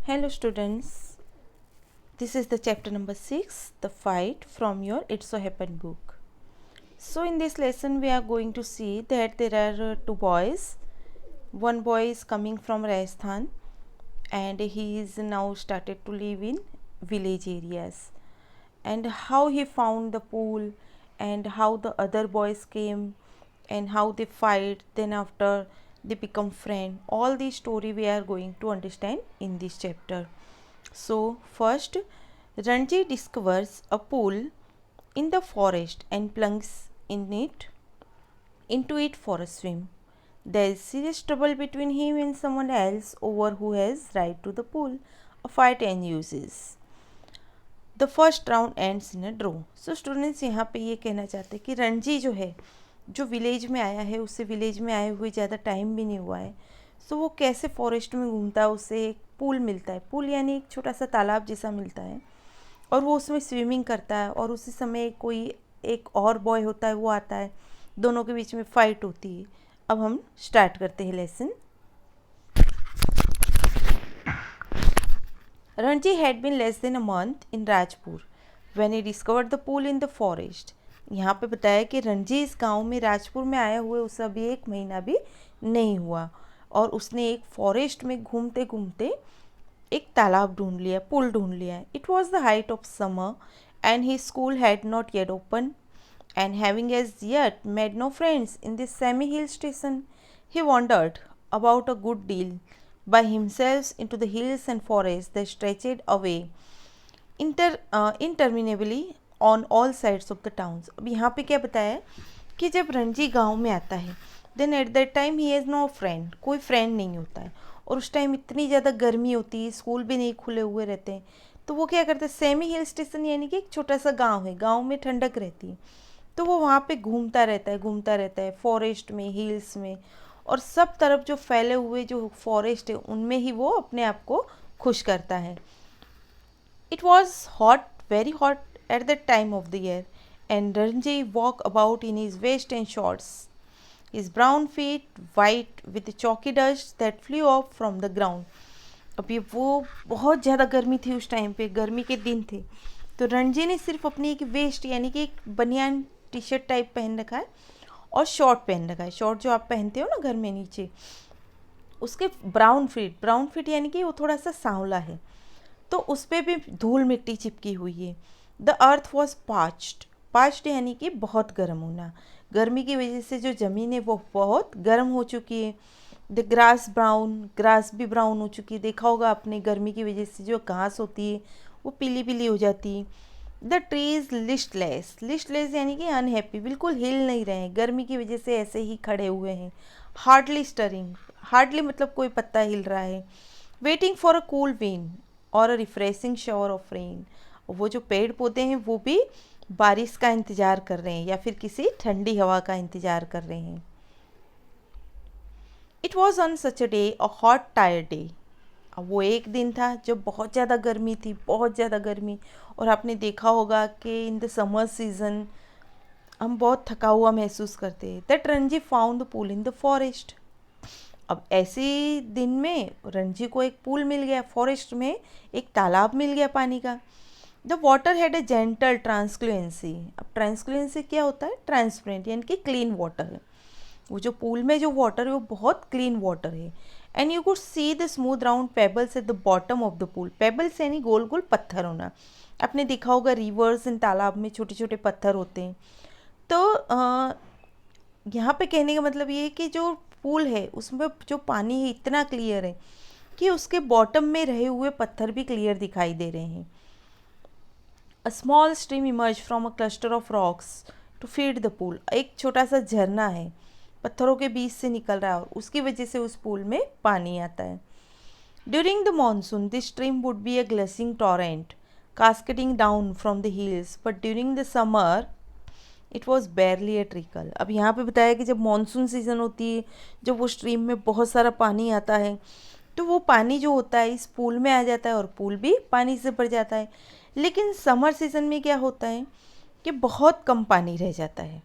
Hello students, this is the chapter number 6, The Fight from your It So Happened book. So in this lesson we are going to see that there are two boys. One boy is coming from Rajasthan and he is now started to live in village areas, and how he found the pool and how the other boys came and how they fight, then after they become friend. All the story we are going to understand in this chapter. So first, Ranji discovers a pool in the forest and plunges into it for a swim. There is serious trouble between him and someone else over who has right to the pool. A fight ensues. The first round ends in a draw. So students यहाँ पे ये कहना चाहते हैं कि रणजी जो है, जो विलेज में आया है, उससे विलेज में आए हुए ज़्यादा टाइम भी नहीं हुआ है. सो वो कैसे फॉरेस्ट में घूमता है, उससे एक पूल मिलता है. पूल यानी एक छोटा सा तालाब जैसा मिलता है और वो उसमें स्विमिंग करता है. और उसी समय कोई एक और बॉय होता है, वो आता है, दोनों के बीच में फ़ाइट होती है. अब हम स्टार्ट करते हैं lesson. Ranji had been less than a month in Rajpur when he discovered the pool in the forest. यहाँ पे बताया कि रणजी इस गांव में राजपुर में आया हुए उसे अभी 1 महीना भी नहीं हुआ और उसने एक फॉरेस्ट में घूमते घूमते एक तालाब ढूंढ लिया, पुल ढूंढ लिया. It was the height of summer and he school had not yet open and having as yet made no friends in this semi-hill station, he wandered about a good deal by himself into the hills and forests that stretched away interminably on all sides of the towns. अब यहाँ पे क्या बताया है कि जब रणजी गांव में आता है, then at that time he has no friend, कोई फ्रेंड नहीं होता है. और उस टाइम इतनी ज़्यादा गर्मी होती है, स्कूल भी नहीं खुले हुए रहते हैं. तो वो क्या करते हैं, सेमी हिल स्टेशन यानी कि एक छोटा सा गाँव है, गाँव में ठंडक रहती है, तो वो वहाँ पे घूमता रहता है फॉरेस्ट में, हिल्स में, और सब तरफ जो फैले हुए जो फॉरेस्ट है उनमें ही वो अपने आप को खुश करता है. It was hot, very hot at the time of the year and Ranji walk about in his vest and shorts, his brown feet white with chalky dust that flew off from the ground. अभी वो बहुत ज़्यादा गर्मी थी उस time पे, गर्मी के दिन थे. तो रणजी ने सिर्फ अपनी एक वेस्ट यानी कि एक बनियान टी शर्ट टाइप पहन रखा है और शॉर्ट पहन रखा है. शॉर्ट जो आप पहनते हो ना घर में नीचे, उसके ब्राउन फीट यानी कि वो थोड़ा सा सांवला है, तो उस पर भी धूल मिट्टी चिपकी हुई है. द अर्थ वॉज पाच्ड यानी कि बहुत गर्म होना. गर्मी की वजह से जो ज़मीन है वो बहुत गर्म हो चुकी है. द ग्रास भी ब्राउन हो चुकी है. देखा होगा आपने, गर्मी की वजह से जो घास होती है वो पीली पीली हो जाती है. द ट्रीज लिस्टलेस यानी कि अनहैप्पी, बिल्कुल हिल नहीं रहे हैं, गर्मी की वजह से ऐसे ही खड़े हुए हैं. हार्डली स्टरिंग, हार्डली मतलब कोई पत्ता हिल रहा है. Waiting for a cool wind or a refreshing shower of rain, वो जो पेड़ पौधे हैं वो भी बारिश का इंतज़ार कर रहे हैं या फिर किसी ठंडी हवा का इंतज़ार कर रहे हैं. It was on such a day, a hot tired day. अब वो एक दिन था जब बहुत ज़्यादा गर्मी थी, बहुत ज़्यादा गर्मी. और आपने देखा होगा कि इन द समर सीज़न हम बहुत थका हुआ महसूस करते हैं. That Ranji found the pool in the forest. अब ऐसे दिन में रणजी को एक पूल मिल गया, फॉरेस्ट में एक तालाब मिल गया पानी का. The water had a gentle translucency. अब ट्रांसक्लुएंसी क्या होता है, ट्रांसपेरेंट यानी कि क्लीन वाटर है. वो जो पूल में जो वाटर है वो बहुत क्लीन वाटर है. And you could see the smooth round pebbles at the bottom of the pool. Pebbles यानी गोल गोल पत्थर होना. आपने देखा होगा रिवर्स एंड तालाब में छोटे छोटे पत्थर होते हैं. तो यहाँ पे कहने का मतलब ये है कि जो पूल है उसमें जो पानी है इतना क्लियर है कि उसके बॉटम में रहे हुए पत्थर भी क्लियर दिखाई दे रहे हैं. A small stream emerge from a cluster of rocks to feed the pool. एक छोटा सा झरना है, पत्थरों के बीच से निकल रहा है और उसकी वजह से उस पूल में पानी आता है. During the monsoon this stream would be a glazing torrent cascading down from the hills, but during the summer it was barely a trickle. अब यहाँ पे बताया कि जब मानसून सीज़न होती है, जब वो स्ट्रीम में बहुत सारा पानी आता है, तो वो पानी जो होता है इस पूल में आ जाता है और पूल भी पानी से भर जाता है. लेकिन समर सीज़न में क्या होता है कि बहुत कम पानी रह जाता है.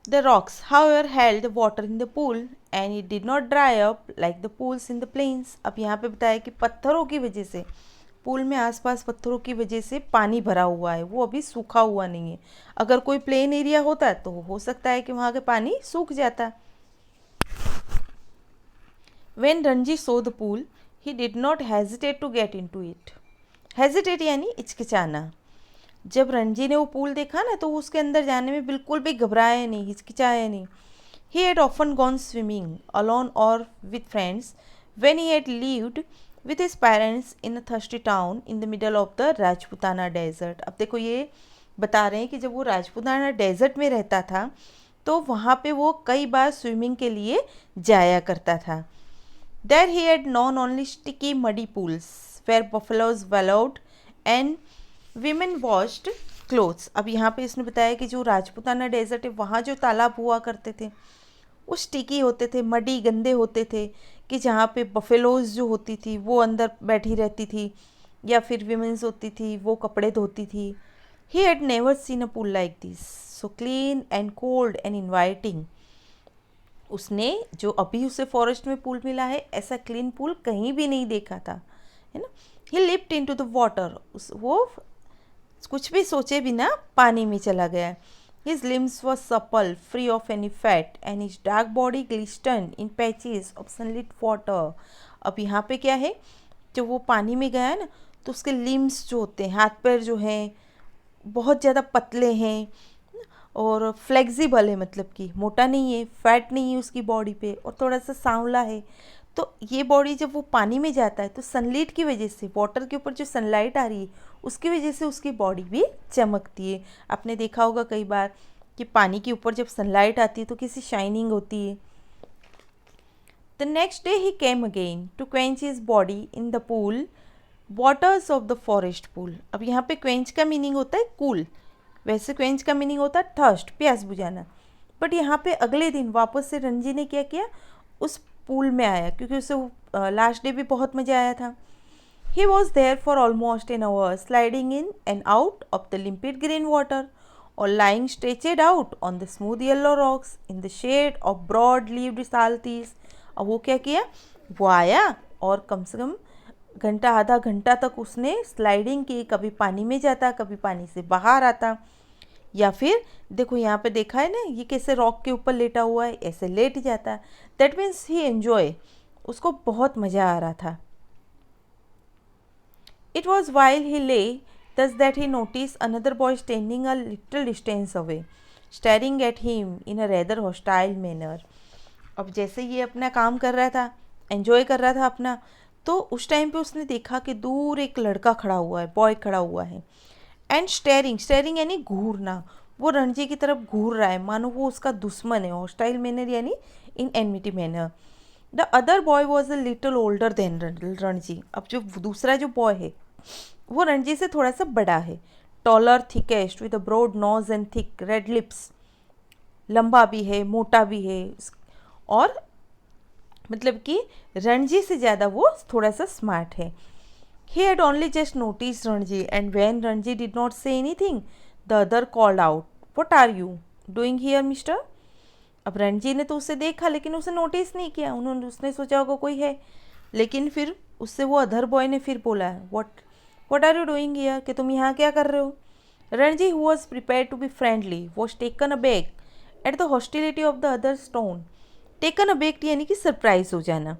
The rocks, however, held the water in the pool and it did not dry up like the pools in the plains. अब यहाँ पे बताया कि पत्थरों की वजह से, पूल में आसपास पत्थरों की वजह से पानी भरा हुआ है, वो अभी सूखा हुआ नहीं है। अगर कोई प्लेन एरिया होता है तो हो सकता है कि वहाँ का पानी सूख जाता। When Ranji saw the pool, he did not hesitate to get into it. Hesitate यानी हिचकिचाना। जब रणजी ने वो पूल देखा ना तो उसके अंदर जाने में बिल्कुल भी घबराया नहीं, हिचकिचाया नहीं। He had often gone swimming alone or with friends when he had lived with his parents in a thirsty town in the middle of the Rajputana desert। अब देखो ये बता रहे हैं कि जब वो राजपूताना डेजर्ट में रहता था तो वहाँ पे वो कई बार स्विमिंग के लिए जाया करता था। There he had known only sticky muddy pools where buffaloes wallowed and women washed clothes। अब यहाँ पे इसने बताया कि जो राजपूताना डेजर्ट है वहाँ जो तालाब हुआ करते थे वो स्टिकी होते थे, मडी, गंदे होते थे, कि जहाँ पे बफेलोज जो होती थी वो अंदर बैठी रहती थी या फिर विमेंस होती थी वो कपड़े धोती थी। He had never seen a pool like this, so clean and cold and inviting. उसने जो अभी उसे फॉरेस्ट में पूल मिला है ऐसा क्लीन पूल कहीं भी नहीं देखा था, है ना। ही लिप्ड इनटू द वाटर, वो कुछ भी सोचे बिना पानी में चला गया। His limbs were supple, free of any fat, and his dark body glistened in patches of sunlit water। अब यहाँ पे क्या है, जब वो पानी में गया है ना तो उसके लिम्स जो होते हैं, हाथ पैर जो हैं बहुत ज़्यादा पतले हैं और फ्लेक्सिबल है, मतलब कि मोटा नहीं है, फैट नहीं है उसकी बॉडी पे, और थोड़ा सा सांवला है। तो ये बॉडी जब वो पानी में जाता है तो सनलाइट की वजह से, वाटर के ऊपर जो सनलाइट आ रही है उसकी वजह से उसकी बॉडी भी चमकती है। आपने देखा होगा कई बार कि पानी के ऊपर जब सनलाइट आती है तो किसी शाइनिंग होती है। The next day he came again to quench his body in the pool waters of the forest pool. अब यहाँ पे क्वेंच का मीनिंग होता है कूल, वैसे क्वेंच का मीनिंग होता है थर्स्ट, प्यास बुझाना। बट यहाँ पे अगले दिन वापस से रणजी ने क्या किया, उस पूल में आया, क्योंकि उसे लास्ट डे भी बहुत मज़ा आया था। He was there for almost an hour, sliding in and out of the limpid green water or lying stretched out on the smooth yellow rocks in the shade of broad-leaved salties। अब वो क्या किया, वो आया और कम से कम घंटा, आधा घंटा तक उसने स्लाइडिंग की, कभी पानी में जाता, कभी पानी से बाहर आता, या फिर देखो यहाँ पे देखा है ना ये कैसे रॉक के ऊपर लेटा हुआ है, ऐसे लेट जाता। दैट मीन्स ही एन्जॉय, उसको बहुत मज़ा आ रहा था। It was while he lay thus that he noticed another boy standing a little distance away, staring at him in a rather hostile manner। अब जैसे ये अपना काम कर रहा था, एंजॉय कर रहा था अपना, तो उस टाइम पे उसने देखा कि दूर एक लड़का खड़ा हुआ है, बॉय खड़ा हुआ है। एंड स्टेरिंग, स्टेरिंग यानी घूरना, वो रणजी की तरफ घूर रहा है, मानो वो उसका दुश्मन है। हॉस्टाइल मैनर यानी in enmity manner. The other boy was a little older than Ranji. अब जो दूसरा जो बॉय है वो रणजी से थोड़ा सा बड़ा है। Taller, thickest with a broad nose and thick red lips, लंबा भी है, मोटा भी है, और मतलब कि रणजी से ज़्यादा वो थोड़ा सा स्मार्ट है। He had only just noticed Ranji, and when Ranji did not say anything, the other called out, "What are you doing here, mister?" अब रणजी ने तो उसे देखा लेकिन उसे नोटिस नहीं किया, उसने सोचा होगा कोई है, लेकिन फिर उससे वो अदर बॉय ने फिर बोला, what are you doing here, कि तुम यहाँ क्या कर रहे हो। Ranji, who was prepared to be friendly, was taken aback at the hostility of the other tone। taken aback यानी कि सरप्राइज हो जाना।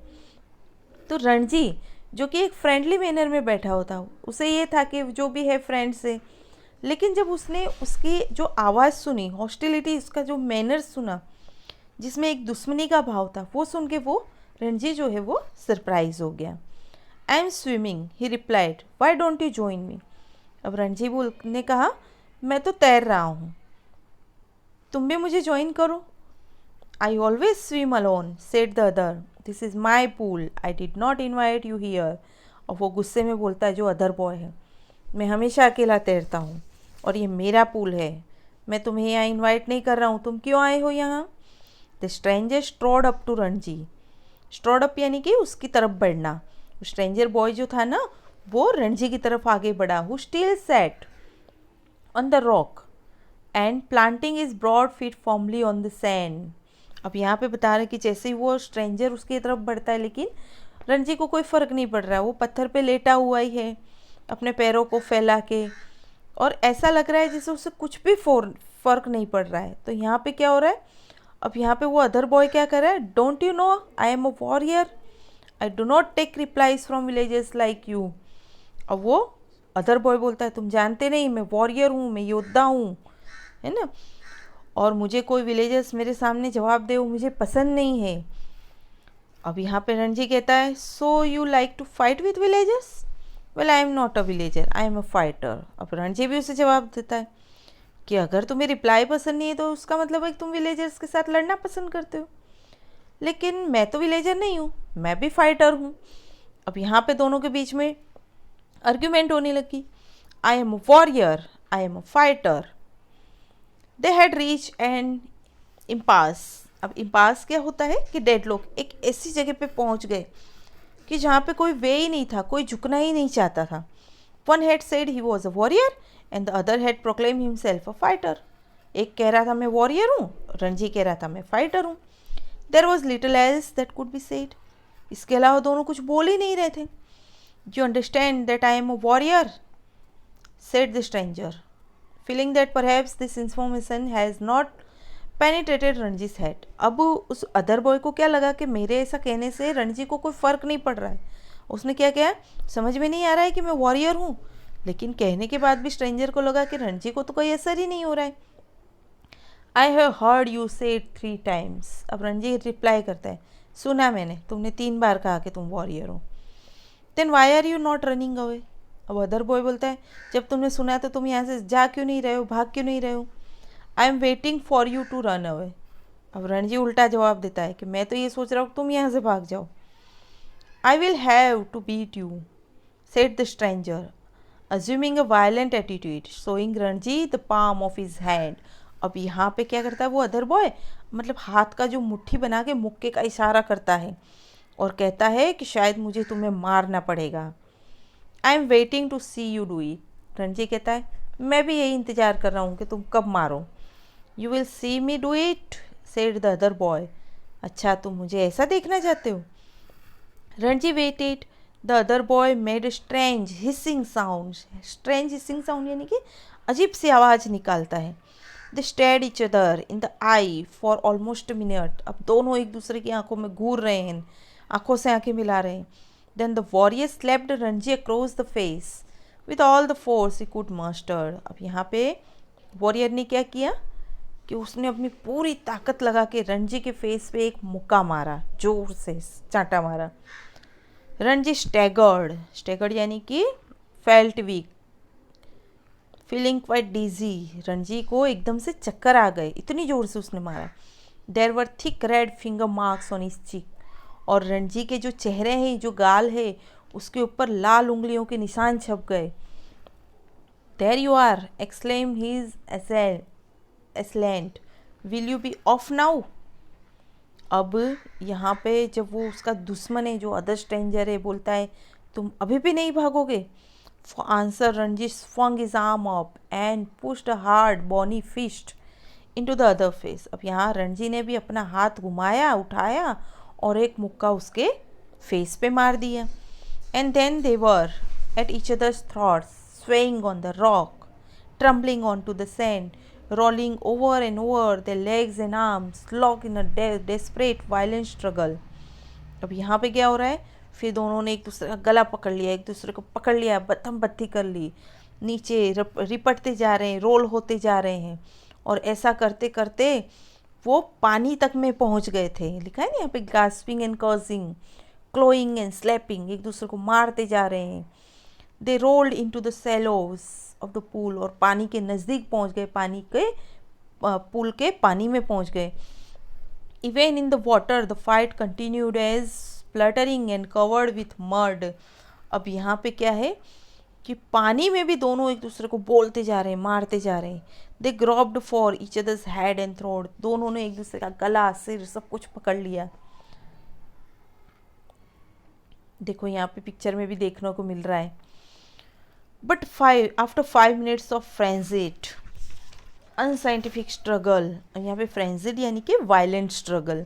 तो रणजी जो कि एक फ्रेंडली मैनर में बैठा होता, उसे ये था कि जो भी है फ्रेंड से, लेकिन जब उसने उसकी जो आवाज़ सुनी, हॉस्टिलिटी, उसका जो मैनर सुना जिसमें एक दुश्मनी का भाव था, वो सुन के वो रणजी जो है वो सरप्राइज हो गया। I am swimming, he replied, why don't you join me. अब रणजी ने कहा, मैं तो तैर रहा हूँ, तुम भी मुझे ज्वाइन करो। I always swim alone, said the other, this is my pool, I did not invite you here. और वो गुस्से में बोलता है जो अदर बॉय है, मैं हमेशा अकेला तैरता हूँ और ये मेरा पूल है, मैं तुम्हें यहाँ इन्वाइट नहीं कर रहा हूँ, तुम क्यों आए हो यहाँ। The stranger strode up to Ranji. Strode up यानी कि उसकी तरफ बढ़ना। स्ट्रेंजर बॉय जो था ना वो रणजी की तरफ आगे बढ़ा। Who still sat on the rock and planting is broad feet formally on the sand. अब यहाँ पे बता रहे हैं कि जैसे ही वो स्ट्रेंजर उसकी तरफ बढ़ता है, लेकिन रणजी को कोई फ़र्क नहीं पड़ रहा है, वो पत्थर पे लेटा हुआ ही है अपने पैरों को फैला के, और ऐसा लग रहा है जैसे उसे कुछ भी फ़र्क नहीं पड़ रहा है। तो यहाँ पे क्या हो रहा है, अब यहाँ पे वो अदर बॉय क्या कर रहा है, don't you know I am a warrior, I do not take replies from villages like you. अब वो अदर बॉय बोलता है तुम जानते नहीं मैं वॉरियर हूँ, मैं योद्धा हूँ, है ना, और मुझे कोई विलेजर्स मेरे सामने जवाब दे वो मुझे पसंद नहीं है। अब यहाँ पे रणजी कहता है so you like to fight with villagers, well I am not a villager I am a fighter. अब रणजी भी उसे जवाब देता है कि अगर तुम्हें रिप्लाई पसंद नहीं है तो उसका मतलब है कि तुम विलेजर्स के साथ लड़ना पसंद करते हो, लेकिन मैं तो विलेजर नहीं हूँ, मैं भी फाइटर हूँ। अब यहाँ पे दोनों के बीच में आर्ग्यूमेंट होने लगी। आई am a warrior, I am a fighter. They had reach and impasse. अब इम्पास क्या होता है कि डेडलॉक, एक ऐसी जगह पे पहुंच गए कि जहाँ पे कोई वे ही नहीं था, कोई झुकना ही नहीं चाहता था। One had said he was a warrior and the other had proclaim himself a fighter. एक कह रहा था मैं वॉरियर हूँ, रणजी कह रहा था मैं फाइटर हूँ। There was little else that could be said. इसके अलावा दोनों कुछ बोल ही नहीं रहे थे। You understand that I am a warrior, said the stranger, feeling that perhaps this information has not penetrated रणजी's head। अब उस अदर बॉय को क्या लगा कि मेरे ऐसा कहने से रणजी को कोई फ़र्क नहीं पड़ रहा है। उसने क्या किया, समझ में नहीं आ रहा है कि मैं वॉरियर हूँ, लेकिन कहने के बाद भी स्ट्रेंजर को लगा कि रणजी को तो कोई असर ही नहीं हो रहा है। आई हैव हर्ड यू से 3 times। अब रणजी रिप्लाई करता है सुना मैंने, तुमने 3 बार कहा कि तुम वॉरियर हो। Then why are you not running away. अब अदर बॉय बोलता है जब तुमने सुना तो तुम यहाँ से जा क्यों नहीं रहे हो, भाग क्यों नहीं रहे हो। I am waiting for you to run away. अब रणजी उल्टा जवाब देता है कि मैं तो ये सोच रहा हूँ तुम यहाँ से भाग जाओ। I will have to beat you, said the stranger, assuming a violent attitude, showing Ranji the palm of his hand. अब यहाँ पे क्या करता है वो अदर बॉय, मतलब हाथ का जो मुट्ठी बना के मुक्के का इशारा करता है और कहता है कि शायद मुझे तुम्हें मारना पड़ेगा। I am waiting to see you do it. Ranji कहता है मैं भी यही इंतज़ार कर रहा हूँ कि तुम कब मारो। You will see me do it, said the other boy. अच्छा तुम मुझे ऐसा देखना चाहते हो। Ranji waited. The other boy made strange hissing sound. Strange hissing sound यानी कि अजीब सी आवाज़ निकालता है। They stared each other in the eye for almost a minute. अब दोनों एक दूसरे की आंखों में घूर रहे हैं, आंखों से आंखें मिला रहे हैं। Then the warrior slapped Ranji across the face with all the force he could master. अब यहाँ पे वॉरियर ने क्या किया कि उसने अपनी पूरी ताकत लगा के रणजी के फेस पे एक मुक्का मारा, जोर से चांटा मारा। रणजी स्टैगर्ड, स्टैगर्ड यानी कि फेल्ट वीक, फीलिंग क्वाइट डिजी। रणजी को एकदम से चक्कर आ गए, इतनी जोर से उसने मारा। There were thick red finger marks on his cheek. और रणजी के जो चेहरे हैं, जो गाल है, उसके ऊपर लाल उंगलियों के निशान छप गए। There you are, exclaim his assailant, will you be off now. अब यहाँ पे जब वो उसका दुश्मन है जो अदर स्ट्रेंजर है बोलता है तुम अभी भी नहीं भागोगे। For answer, Ranji swung his arm up and pushed a hard bony fist into the other face। अब यहाँ रणजी ने भी अपना हाथ घुमाया, उठाया और एक मुक्का उसके फेस पे मार दिया। And then they were at each other's throats, swaying on the rock, trembling onto the sand, rolling over and over, their legs and arms locked in a desperate violent struggle। अब यहाँ पे क्या हो रहा है, फिर दोनों ने एक दूसरे का गला पकड़ लिया, एक दूसरे को पकड़ लिया, बत्थम बत्ती कर ली, नीचे रिपटते जा रहे हैं, रोल होते जा रहे हैं, और ऐसा करते करते वो पानी तक में पहुंच गए थे। लिखा है ना यहाँ पे gasping and cursing, क्लोइंग and slapping, एक दूसरे को मारते जा रहे हैं। दे rolled into the cellos of the pool, और पानी के नज़दीक पहुंच गए, पानी के पूल के पानी में पहुंच गए। Even in the water the fight continued as spluttering and covered with mud. अब यहाँ पे क्या है कि पानी में भी दोनों एक दूसरे को बोलते जा रहे हैं, मारते जा रहे हैं। They grabbed for each other's head and throat, दोनों ने एक दूसरे का गला, सिर, सब कुछ पकड़ लिया। देखो यहाँ पे पिक्चर में भी देखने को मिल रहा है। But after 5 minutes of frenzied unscientific struggle, यहाँ पे फ्रेंजिड यानी कि वायलेंट स्ट्रगल,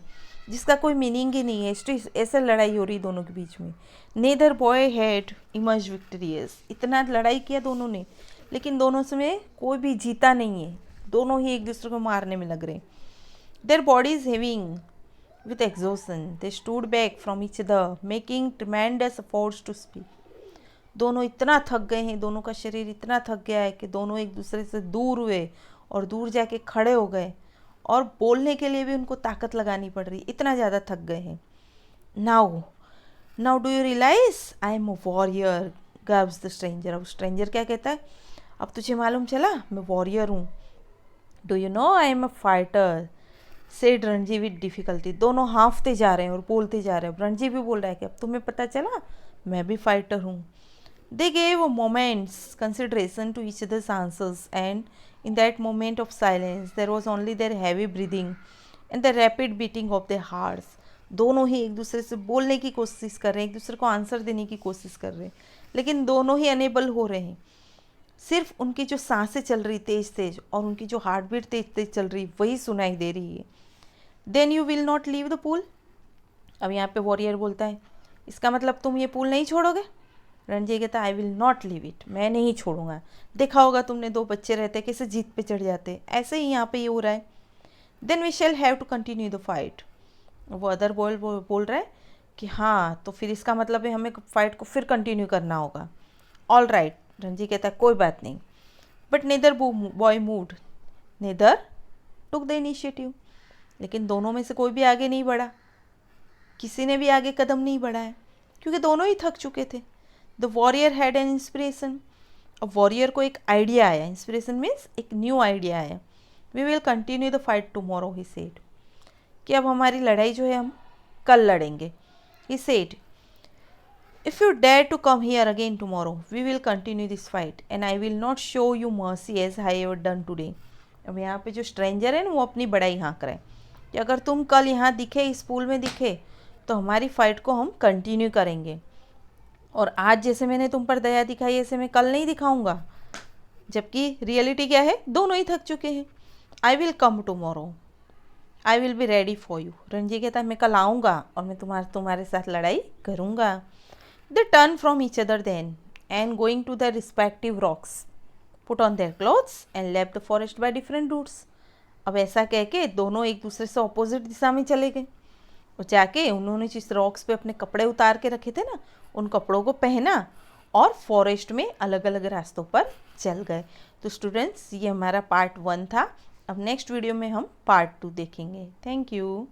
जिसका कोई मीनिंग ही नहीं है। ऐसे लड़ाई हो रही दोनों के बीच में। Neither boy had emerge victorious, इतना लड़ाई किया दोनों ने, लेकिन दोनों से में कोई भी जीता नहीं है, दोनों ही एक दूसरे को मारने में लग रहे। Their bodies having with exhaustion they stood back from each other making tremendous efforts to speak। दोनों इतना थक गए हैं, दोनों का शरीर इतना थक गया है कि दोनों एक दूसरे से दूर हुए और दूर जाके खड़े हो गए, और बोलने के लिए भी उनको ताकत लगानी पड़ रही, इतना ज़्यादा थक गए हैं। Now now do you realise I am a warrior growls the stranger. अब स्ट्रेंजर क्या कहता है, अब तुझे मालूम चला मैं वॉरियर हूँ। Do you know I am a fighter said Ranji with difficulty. दोनों हाँफते जा रहे हैं और बोलते जा रहे हैं। रणजी भी बोल रहा है कि अब तुम्हें पता चला मैं भी फाइटर हूँ। They gave a moment's consideration to each other's answers and in that moment of silence there was only their heavy breathing and the rapid beating of their hearts. दोनों ही एक दूसरे से बोलने की कोशिश कर रहे हैं, एक दूसरे को आंसर देने की कोशिश कर रहे हैं, लेकिन दोनों ही अनेबल हो रहे हैं। सिर्फ उनकी जो सांसें चल रही तेज तेज और उनकी जो हार्ट बीट तेज तेज चल रही वही सुनाई दे रही है। Then you will not leave the pool. अब यहाँ पे वॉरियर बोलता है इसका मतलब तुम ये पूल नहीं छोड़ोगे। रणजी कहता है आई विल नॉट लीव इट, मैं नहीं छोड़ूंगा। देखा होगा तुमने दो बच्चे रहते कैसे जीत पे चढ़ जाते, ऐसे ही यहाँ पे ये हो रहा है। Then we shall have to continue the fight. वो अदर बोल रहा है कि हाँ तो फिर इसका मतलब है हमें फाइट को फिर कंटिन्यू करना होगा। ऑल राइट, रणजी कहता है कोई बात नहीं। But neither boy moved, neither took the initiative. लेकिन दोनों में से कोई भी आगे नहीं बढ़ा, किसी ने भी आगे कदम नहीं बढ़ा है, क्योंकि दोनों ही थक चुके थे। The warrior had an inspiration. अब वॉरियर को एक आइडिया आया, इंस्पिरेशन मीन्स एक न्यू आइडिया आया। We will continue the fight tomorrow, he said, कि अब हमारी लड़ाई जो है हम कल लड़ेंगे। He said if you dare to come here again tomorrow we will continue this fight and I will not show you mercy as I have done today. अब यहाँ पे जो स्ट्रेंजर है ना वो अपनी बड़ाई हाँक रहा है कि अगर तुम कल यहाँ दिखे, इस पूल में दिखे, तो हमारी फ़ाइट को हम कंटिन्यू करेंगे, और आज जैसे मैंने तुम पर दया दिखाई ऐसे मैं कल नहीं दिखाऊंगा। जबकि रियलिटी क्या है, दोनों ही थक चुके हैं। I will come tomorrow, I will be ready for you. Ranji कहता है मैं कल आऊँगा और मैं तुम्हारे साथ लड़ाई करूँगा। They turn from each other then and going to their respective rocks put on their clothes and left the forest by different routes. अब ऐसा कह के दोनों एक दूसरे से ऑपोजिट दिशा में चले गए, और जाके उन्होंने जिस रॉक्स पे अपने कपड़े उतार के रखे थे ना, उन कपड़ों को पहना और फॉरेस्ट में अलग अलग रास्तों पर चल गए। तो स्टूडेंट्स ये हमारा पार्ट 1 था। अब नेक्स्ट वीडियो में हम पार्ट 2 देखेंगे। Thank you.